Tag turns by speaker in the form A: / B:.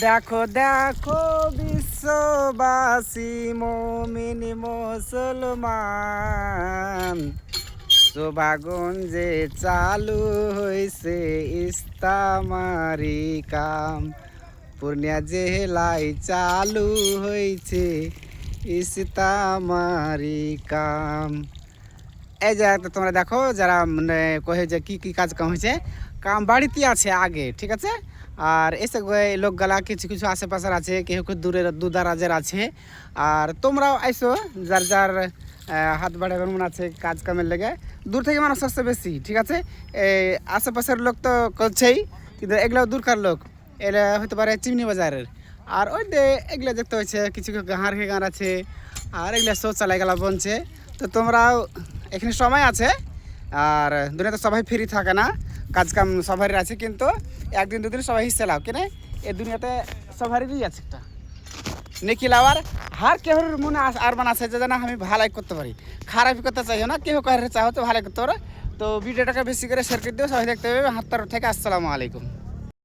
A: দেখো দেখো বিশ্ববাসী মুমিন মুসলমান, শোভাগঞ্জে চালু হয়েছে ইস্তামারি কাম। পূর্ণিয়া জেলায় চালু হয়েছে ইস্তামারি কাম। এই যে তোমরা দেখো যারা মানে কহে যে কি কি কাজ কাম হয়েছে, কাম বাড়িতে আছে আগে, ঠিক আছে। আর এসে লোকগুলা কিছু কিছু আশেপাশের আছে, কেউ কেউ দূরদারাজের আছে। আর তোমরাও আইসো যার যার হাত বাড়ে মন আছে কাজ কামের লেগে। দূর থেকে মানুষ আসছে বেশি, ঠিক আছে। এই আশেপাশের লোক তো করছেই, কিন্তু এগুলো দূরকার লোক, এরা হতে পারে চিমনি বাজারের। আর ওই যে এগুলো দেখতে হয়েছে কিছু গাঁর গাঁর আছে, আর এগুলো শৌচালয় গেলা বনছে। তো তোমরাও এখানে সময় আছে। আর দুনিয়াতে সবাই ফ্রি থাকে না, কাজ কাম সবারই আছে, কিন্তু একদিন দুদিন সবাই হিসেবে লাও কেন, এই দুনিয়াতে সবারই আছে একটা নেকি লাওয়ার। হার কেহর মনে আর মান আছে যে না আমি ভালাই করতে পারি, খারাপই করতে চাইও না, কেউ কারে চাও তো ভালো করতে পারো। তো ভিডিওটাকে বেশি করে শেয়ার করে দিও, সবাই দেখতে পাবে। হাত তরফ থেকে আসসালামু আলাইকুম।